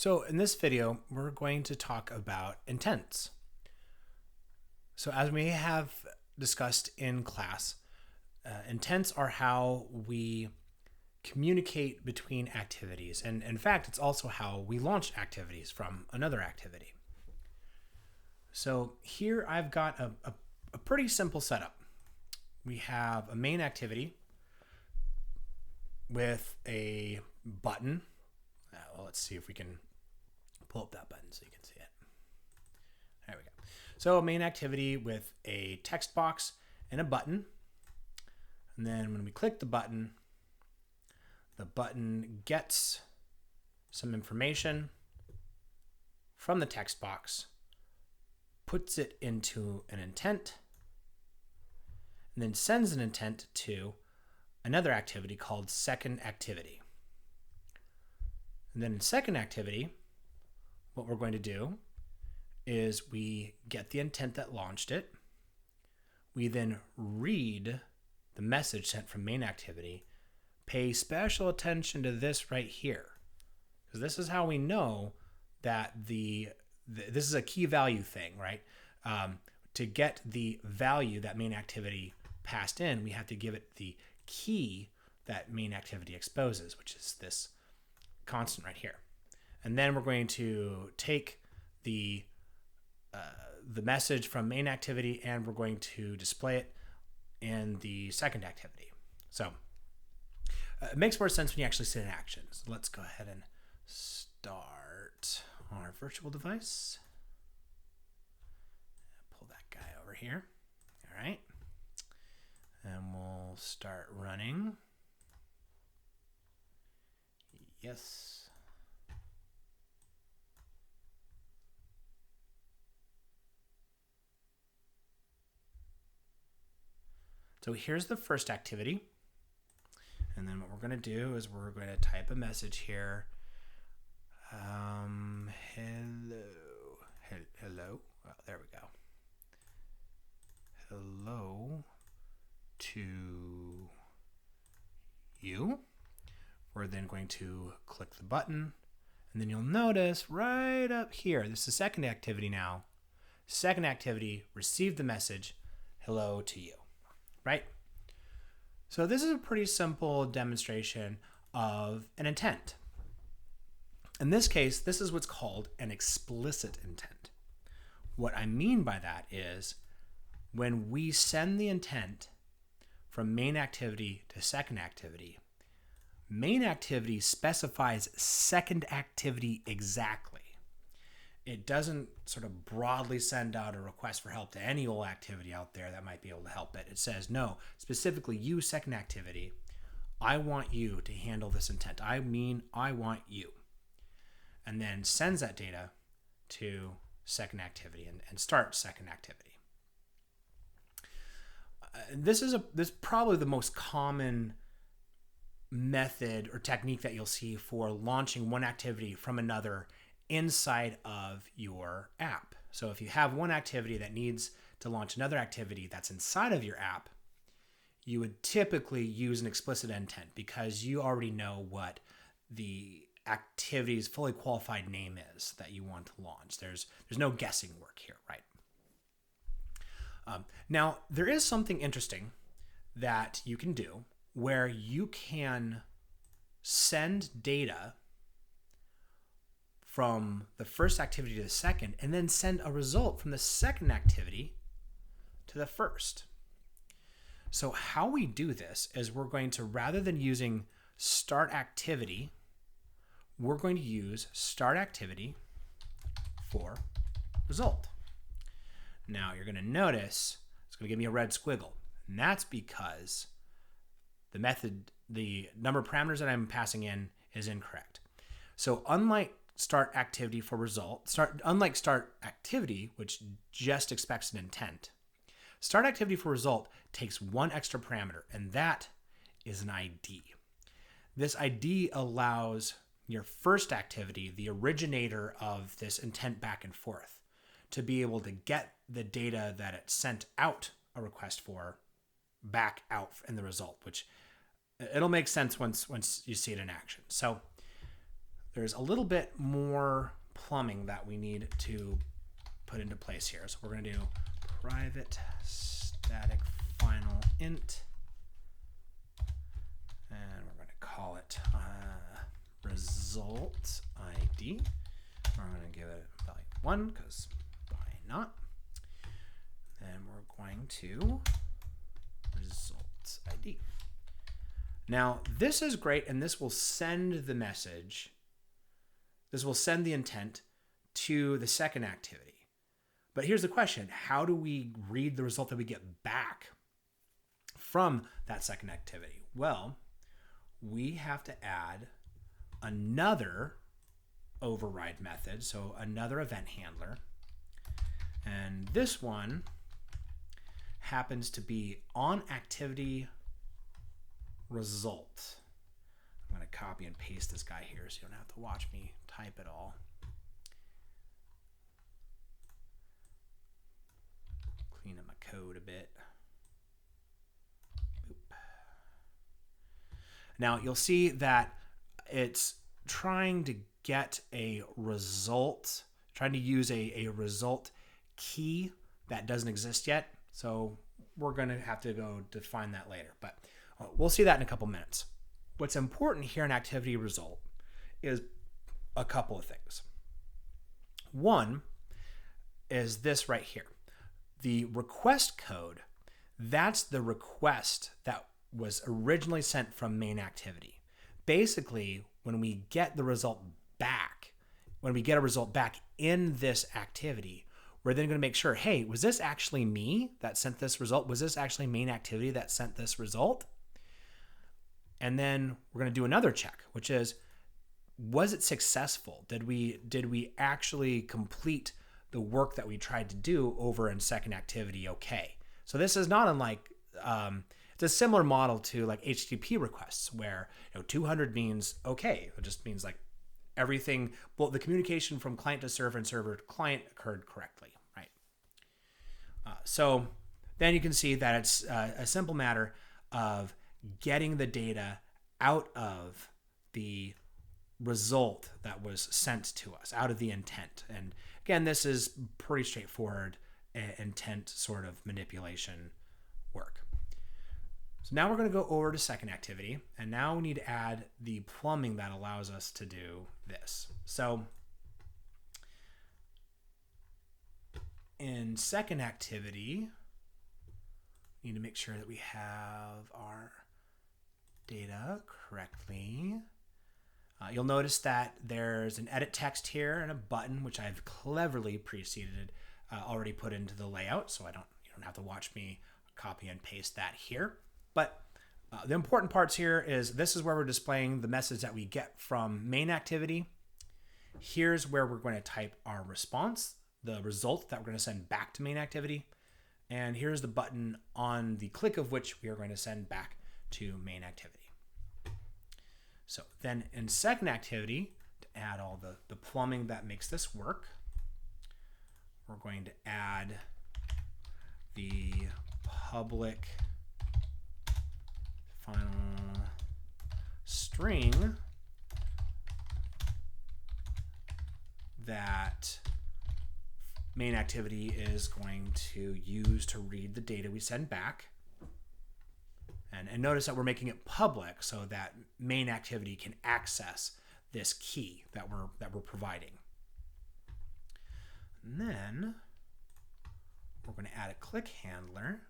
So in this video, we're going to talk about intents. So as we have discussed in class, intents are how we communicate between activities. And in fact, it's also how we launch activities from another activity. So here I've got a pretty simple setup. We have a main activity with a button. Well, let's see if we can pull up that button so you can see it. There we go. So a main activity with a text box and a button. And then when we click the button gets some information from the text box, puts it into an intent, and then sends an intent to another activity called second activity. And then in second activity, what we're going to do is we get the intent that launched it. We then read the message sent from main activity. Pay special attention to this right here, because this is how we know that this is a key value thing, right? To get the value that main activity passed in, we have to give it the key that main activity exposes, which is this constant right here. And then we're going to take the message from main activity and we're going to display it in the second activity. So it makes more sense when you actually see it in action. So let's go ahead and start our virtual device. Pull that guy over here. All right. And we'll start running. Yes. So here's the first activity. And then what we're going to do is we're going to type a message here. Hello. Oh, there we go. Hello to you. We're then going to click the button. And then you'll notice right up here, this is the second activity now. Second activity, received the message, hello to you, right? So this is a pretty simple demonstration of an intent. In this case, this is what's called an explicit intent. What I mean by that is when we send the intent from main activity to second activity, main activity specifies second activity exactly. It doesn't sort of broadly send out a request for help to any old activity out there that might be able to help it. It says, no, specifically you, second activity, I want you to handle this intent. I mean, I want you. And then sends that data to second activity and starts second activity. This is probably the most common method or technique that you'll see for launching one activity from another inside of your app. So if you have one activity that needs to launch another activity that's inside of your app, you would typically use an explicit intent because you already know what the activity's fully qualified name is that you want to launch. There's no guessing work here, right? Now, there is something interesting that you can do where you can send data from the first activity to the second and then send a result from the second activity to the first. So how we do this is we're going to, rather than using start activity, we're going to use start activity for result. Now you're going to notice it's going to give me a red squiggle, and that's because the number of parameters that I'm passing in is incorrect. So unlike start activity for result, unlike start activity, which just expects an intent, start activity for result takes one extra parameter, and that is an ID. This ID allows your first activity, the originator of this intent back and forth, to be able to get the data that it sent out a request for back out in the result, which it'll make sense once you see it in action. So there's a little bit more plumbing that we need to put into place here. So we're going to do private static final int, and we're going to call it result ID. We're going to give it value 1 because why not? Then we're going to results ID. Now this is great, and this will send the message. This will send the intent to the second activity. But here's the question: how do we read the result that we get back from that second activity? Well, we have to add another override method, so another event handler. And this one happens to be on activity result. I'm going to copy and paste this guy here so you don't have to watch me type it all. Clean up my code a bit. Boop. Now you'll see that it's trying to get a result, trying to use a result key that doesn't exist yet. So we're going to have to go define that later, but we'll see that in a couple minutes. What's important here in activity result is a couple of things. One is this right here. The request code, that's the request that was originally sent from main activity. Basically, when we get the result back, when we get a result back in this activity, we're then going to make sure, hey, was this actually me that sent this result? Was this actually main activity that sent this result? And then we're going to do another check, which is, was it successful? Did we actually complete the work that we tried to do over in second activity okay? So this is not unlike, it's a similar model to like HTTP requests where 200 means okay. It just means like everything, well, the communication from client to server and server to client occurred correctly, right? So then you can see that it's a simple matter of getting the data out of the result that was sent to us, out of the intent. And again, this is pretty straightforward intent sort of manipulation work. So now we're going to go over to second activity, and now we need to add the plumbing that allows us to do this. So in second activity, we need to make sure that we have our data correctly. You'll notice that there's an edit text here and a button, which I've cleverly preceded, already put into the layout, so you don't have to watch me copy and paste that here. But the important parts here is this is where we're displaying the message that we get from main activity. Here's where we're going to type our response, the result that we're going to send back to main activity. And here's the button on the click of which we are going to send back to main activity. So then in second activity, to add all the plumbing that makes this work, we're going to add the public final string that main activity is going to use to read the data we send back. And notice that we're making it public so that main activity can access this key that we're providing. And then we're going to add a click handler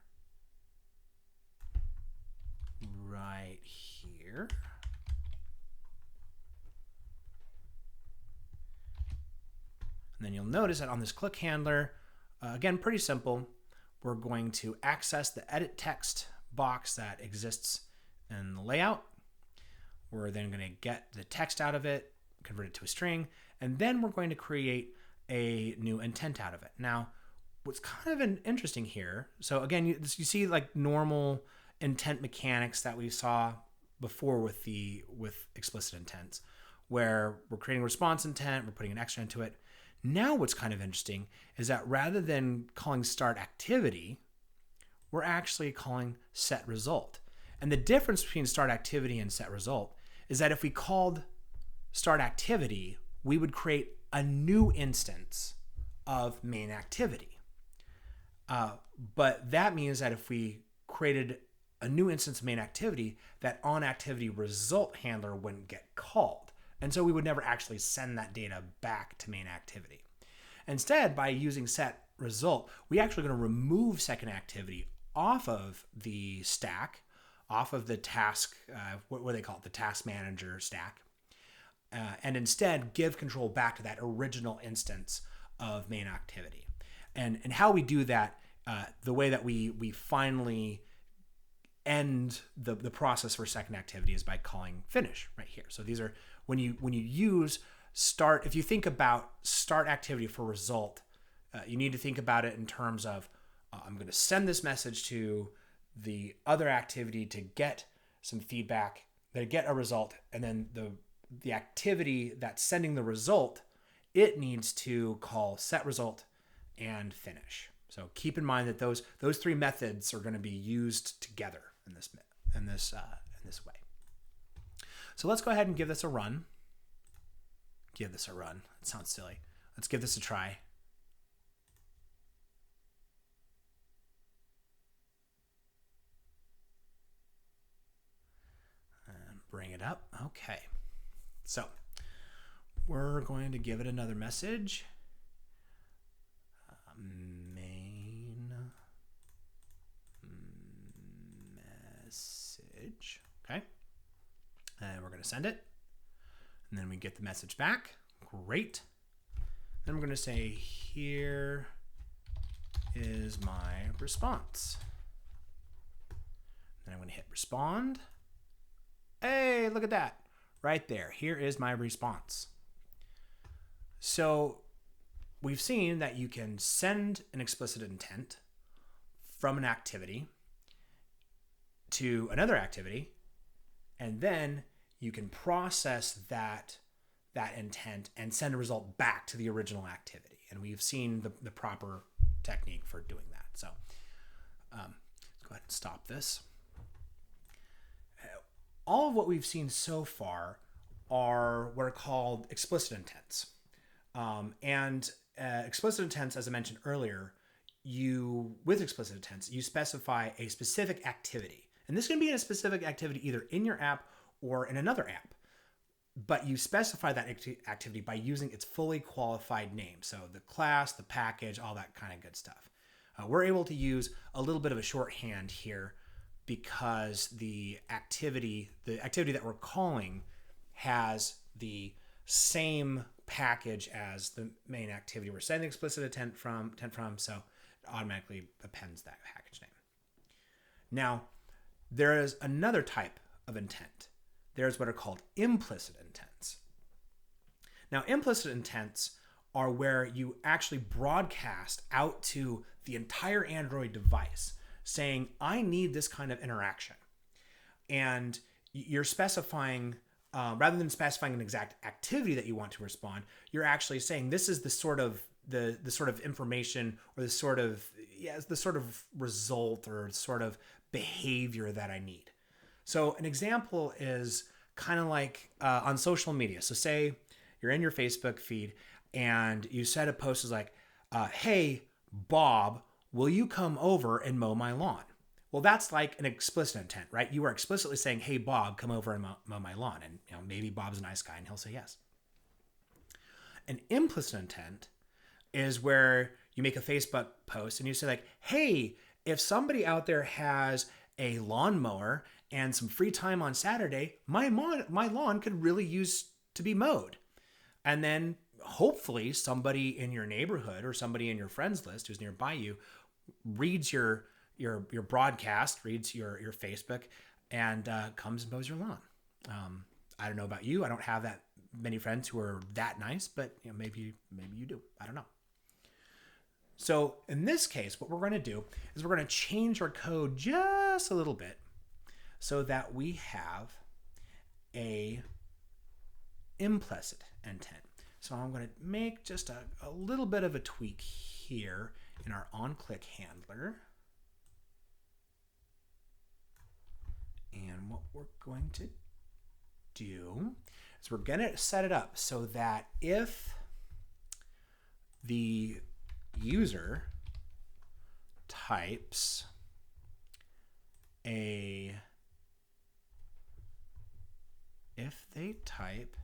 right here. And then you'll notice that on this click handler, again, pretty simple, we're going to access the edit text box that exists in the layout. We're then going to get the text out of it, convert it to a string, and then we're going to create a new intent out of it. Now, what's kind of interesting here, so again, you see like normal intent mechanics that we saw before with explicit intents, where we're creating response intent, we're putting an extra into it. Now what's kind of interesting is that rather than calling start activity, we're actually calling set result. And the difference between start activity and set result is that if we called start activity, we would create a new instance of main activity. But that means that if we created a new instance of main activity, that on activity result handler wouldn't get called. And so we would never actually send that data back to main activity. Instead, by using set result, we actually going to remove second activity off of the stack, off of the task, what do they call it? The task manager stack. And instead give control back to that original instance of main activity. And how we do that, the way that we finally end the process for second activity is by calling finish right here. So these are when you use start. If you think about start activity for result, you need to think about it in terms of I'm going to send this message to the other activity to get some feedback, to get a result, and then the activity that's sending the result, it needs to call set result and finish. So keep in mind that those three methods are going to be used together in this way. So let's go ahead and give this a run. Give this a run. It sounds silly. Let's give this a try. And bring it up. Okay. So we're going to give it another message. Main message. Okay. And we're going to send it. And then we get the message back. Great. Then we're going to say, here is my response. Then I'm going to hit respond. Hey, look at that. Right there. Here is my response. So we've seen that you can send an explicit intent from an activity to another activity, and then you can process that intent and send a result back to the original activity. And we've seen the proper technique for doing that. So let's go ahead and stop this. All of what we've seen so far are what are called explicit intents. Explicit intents, as I mentioned earlier, with explicit intents, you specify a specific activity. And this can be a specific activity either in your app or in another app. But you specify that activity by using its fully qualified name. So the class, the package, all that kind of good stuff. We're able to use a little bit of a shorthand here because the activity that we're calling has the same package as the main activity we're sending explicit intent from, so it automatically appends that package name. Now, there is another type of intent. There's what are called implicit intents. Now, implicit intents are where you actually broadcast out to the entire Android device saying, I need this kind of interaction. And you're specifying, rather than specifying an exact activity that you want to respond, you're actually saying this is the sort of information or the sort of result or sort of behavior that I need. So an example is kind of like on social media. So say you're in your Facebook feed and you set a post as like, hey, Bob, will you come over and mow my lawn? Well, that's like an explicit intent, right? You are explicitly saying, hey, Bob, come over and mow my lawn. And maybe Bob's a nice guy and he'll say yes. An implicit intent is where you make a Facebook post and you say like, hey, if somebody out there has a lawnmower and some free time on Saturday, my lawn could really use to be mowed. And then hopefully somebody in your neighborhood or somebody in your friends list who's nearby you reads your broadcast, reads your Facebook, and comes and mows your lawn. I don't know about you. I don't have that many friends who are that nice, but maybe you do. I don't know. So in this case, what we're going to do is we're going to change our code just a little bit so that we have a implicit intent. So I'm going to make just a little bit of a tweak here in our onClick handler. And what we're going to do is we're going to set it up so that if the user types if they type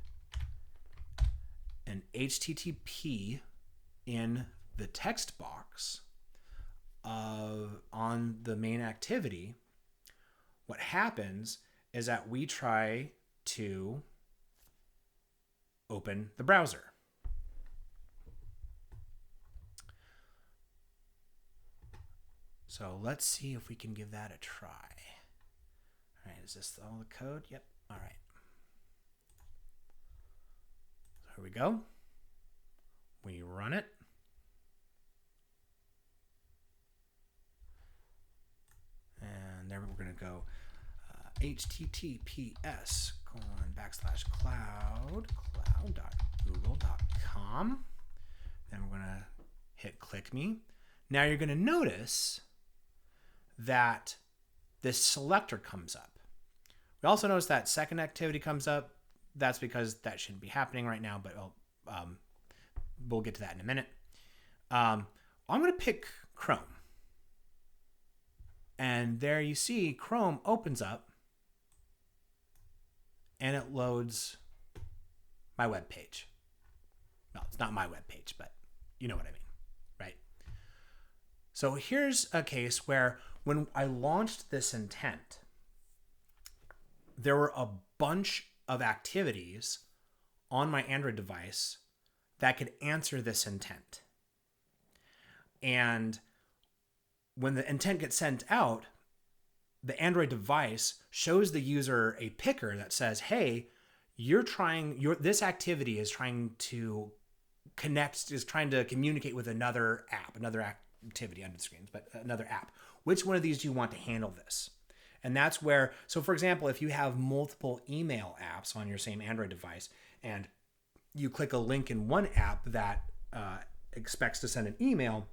an HTTP in the text box on the main activity, what happens is that we try to open the browser. So let's see if we can give that a try. All right, is this all the code? Yep. All right. So here we go. We run it. And there we're going to go https://cloud.google.com. Then we're going to hit click me. Now you're going to notice that this selector comes up. We also notice that second activity comes up. That's because that shouldn't be happening right now, but we'll get to that in a minute. I'm going to pick Chrome. And there you see Chrome opens up and it loads my web page. Well, it's not my web page, but you know what I mean, right? So here's a case where when I launched this intent, there were a bunch of activities on my Android device that could answer this intent. And when the intent gets sent out, the Android device shows the user a picker that says, hey, this activity is trying to communicate with another app, another activity under the screens, but another app. Which one of these do you want to handle this? And that's where, so for example, if you have multiple email apps on your same Android device and you click a link in one app that expects to send an email,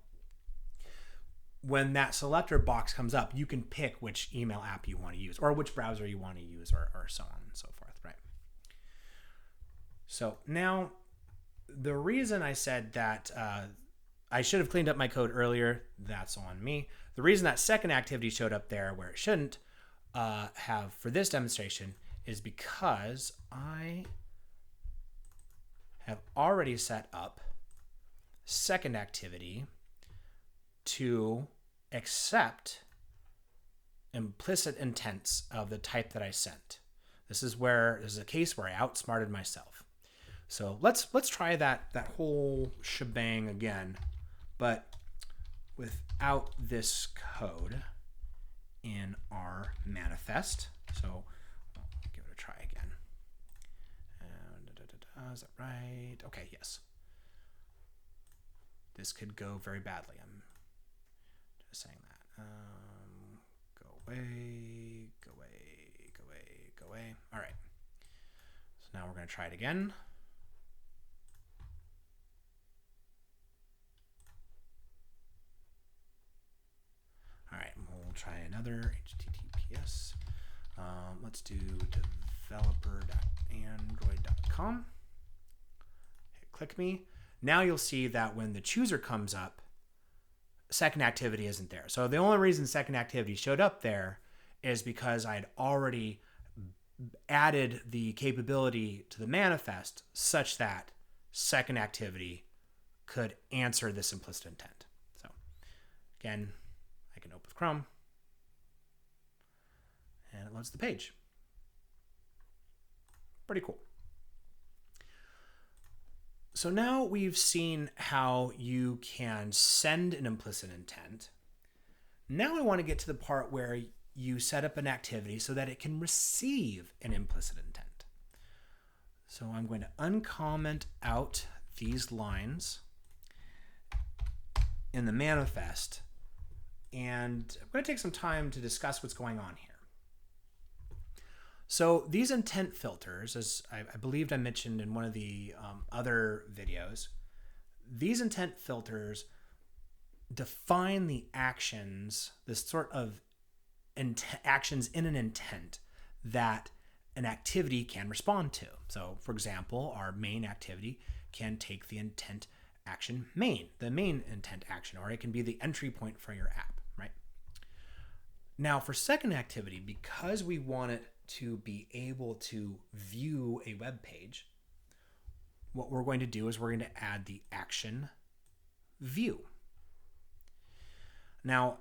when that selector box comes up, you can pick which email app you want to use or which browser you want to use or so on and so forth, right? So now the reason I said that I should have cleaned up my code earlier, that's on me. The reason that second activity showed up there where it shouldn't have for this demonstration is because I have already set up second activity to accept implicit intents of the type that I sent. This is a case where I outsmarted myself. So let's try that whole shebang again, but without this code in our manifest. So I'll give it a try again. Is that right? Okay, yes. This could go very badly. I'm just saying that. Go away, go away, go away, go away. All right. So now we're going to try it again. All right, we'll try another HTTPS. Let's do developer.android.com. Hit click me. Now you'll see that when the chooser comes up, second activity isn't there. So the only reason second activity showed up there is because I had already added the capability to the manifest such that second activity could answer this implicit intent. So again, I can open with Chrome and it loads the page. Pretty cool. So now we've seen how you can send an implicit intent. Now I want to get to the part where you set up an activity so that it can receive an implicit intent. So I'm going to uncomment out these lines in the manifest, and I'm going to take some time to discuss what's going on here. So these intent filters, as I believed I mentioned in one of the other videos, these intent filters define the actions, this sort of actions in an intent that an activity can respond to. So for example, our main activity can take the intent action main, the main intent action, or it can be the entry point for your app, right? Now for second activity, because we want it to be able to view a web page, what we're going to do is we're going to add the action view. Now,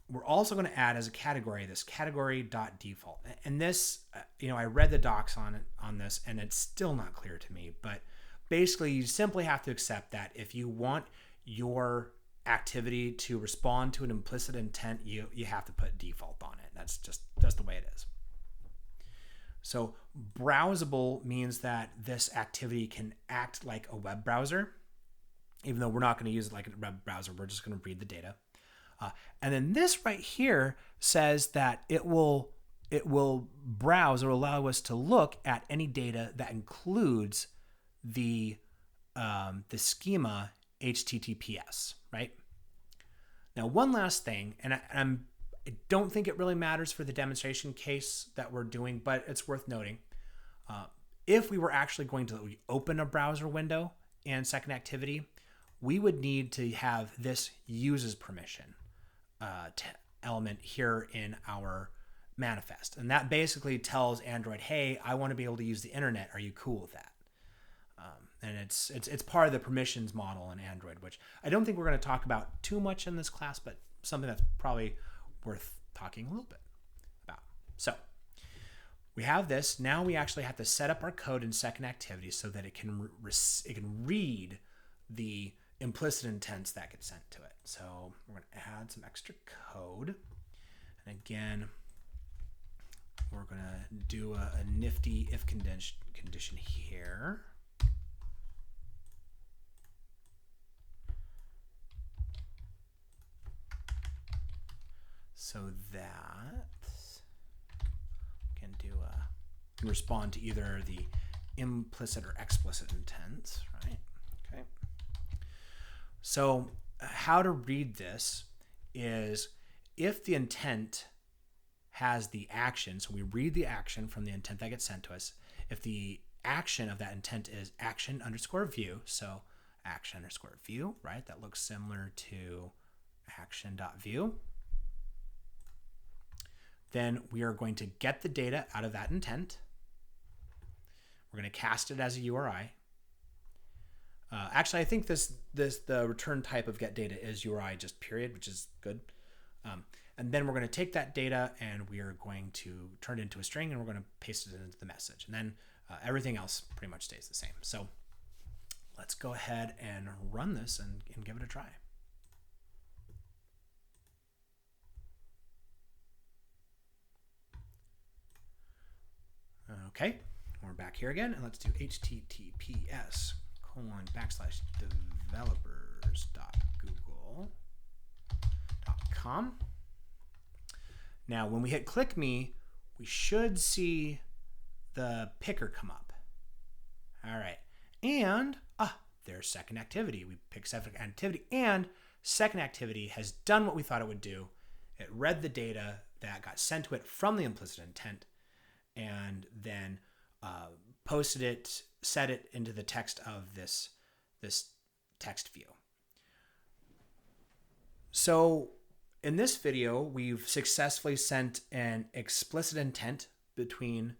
we're also going to add as a category this category.default. And this, I read the docs on this, and it's still not clear to me. But basically, you simply have to accept that if you want your activity to respond to an implicit intent, you have to put default on it. That's just the way it is. So browsable means that this activity can act like a web browser, even though we're not going to use it like a web browser. We're just going to read the data. And then this right here says that it will browse or allow us to look at any data that includes the schema HTTPS, right? Now, one last thing, and I don't think it really matters for the demonstration case that we're doing, but it's worth noting. If we were actually going to open a browser window in second activity, we would need to have this uses permission element here in our manifest. And that basically tells Android, hey, I want to be able to use the internet. Are you cool with that? And it's part of the permissions model in Android, which I don't think we're going to talk about too much in this class, but something that's probably worth talking a little bit about. So we have this. Now we actually have to set up our code in second activity so that it can read the implicit intents that get sent to it. So we're going to add some extra code. And again, we're going to do a nifty if condition here. So that can respond to either the implicit or explicit intents, right? Okay. So how to read this is if the intent has the action, so we read the action from the intent that gets sent to us. If the action of that intent is action_view, so action_view, right? That looks similar to action.view. Then we are going to get the data out of that intent. We're going to cast it as a URI. Actually, I think the return type of get data is URI just period, which is good. And then we're going to take that data and we are going to turn it into a string and we're going to paste it into the message. And then everything else pretty much stays the same. So let's go ahead and run this and give it a try. Okay, we're back here again, and let's do https://developers.google.com. Now, when we hit click me, we should see the picker come up. All right, and there's second activity. We pick second activity, and second activity has done what we thought it would do. It read the data that got sent to it from the implicit intent, and then posted it, set it into the text of this text view. So in this video, we've successfully sent an explicit intent between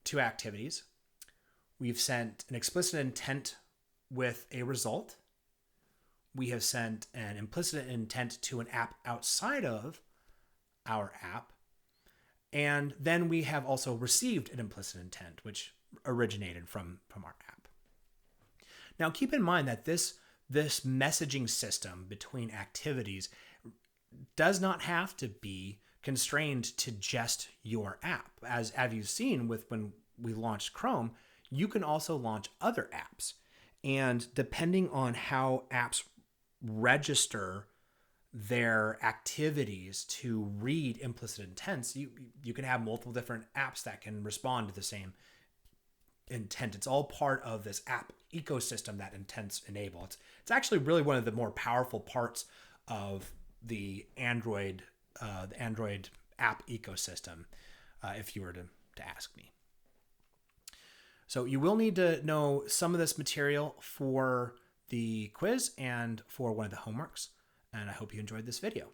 two activities. We've sent an explicit intent with a result. We have sent an implicit intent to an app outside of our app. And then we have also received an implicit intent, which originated from our app. Now, keep in mind that this messaging system between activities does not have to be constrained to just your app. As you've seen with when we launched Chrome, you can also launch other apps. And depending on how apps register their activities to read implicit intents, you can have multiple different apps that can respond to the same intent. It's all part of this app ecosystem that intents enable. It's actually really one of the more powerful parts of the Android app ecosystem, if you were to ask me. So you will need to know some of this material for the quiz and for one of the homeworks. And I hope you enjoyed this video.